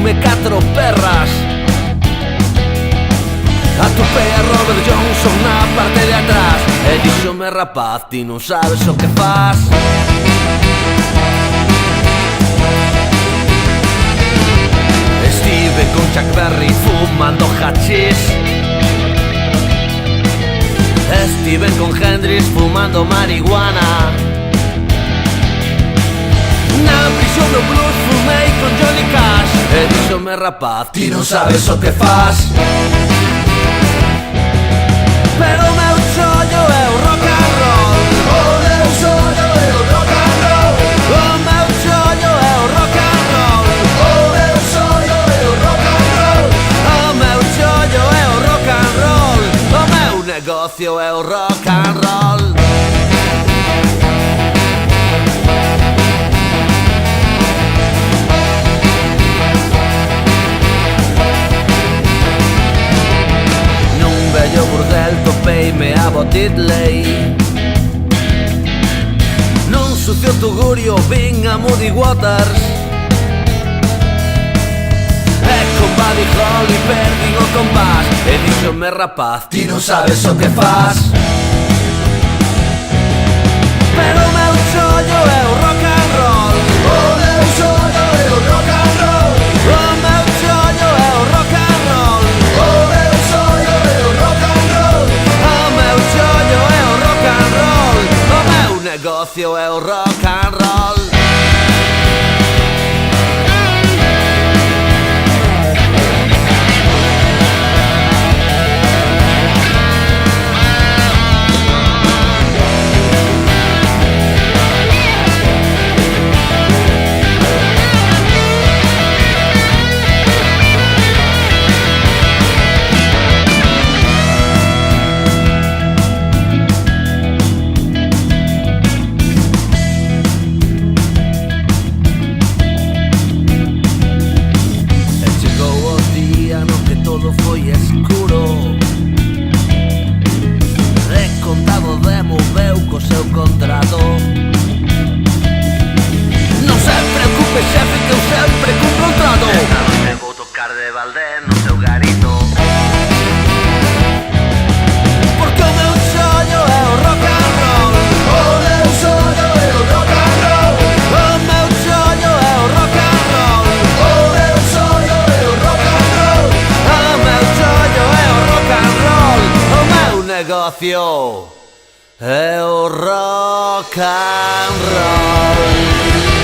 fume 4 perras. Atopei a Robert Johnson na parte de atrás e díxome: rapaz, ti non sabes o que faz. Estive con Chuck Berry fumando hachís. Estive con Hendrix fumando marihuana. Na prisión do blues fumei con Johnny Cash e díxome: rapaz, ti non sabes o que faz. Pero o meu xollo é o rock and roll. O meu xollo é o rock and roll. O meu xollo é o rock and roll. O meu xollo é o rock and roll. O meu xollo é o rock and roll. O meu negocio é o rock and roll. Yo burdel topeime a Bob Diddley. Nun sucio tugurio vin a Muddy Waters. E con Buddy Holly perdín o compás e díxome: rapaz, ti non sabes o que faz. Pero o meu xollo é o rock and roll. O meu xollo é o rock and roll. O meu xollo é o rock and roll. O meu xollo é o rock and roll. O meu xollo é o rock and roll. O meu negocio é o rock and roll. Negocio é o rock and roll.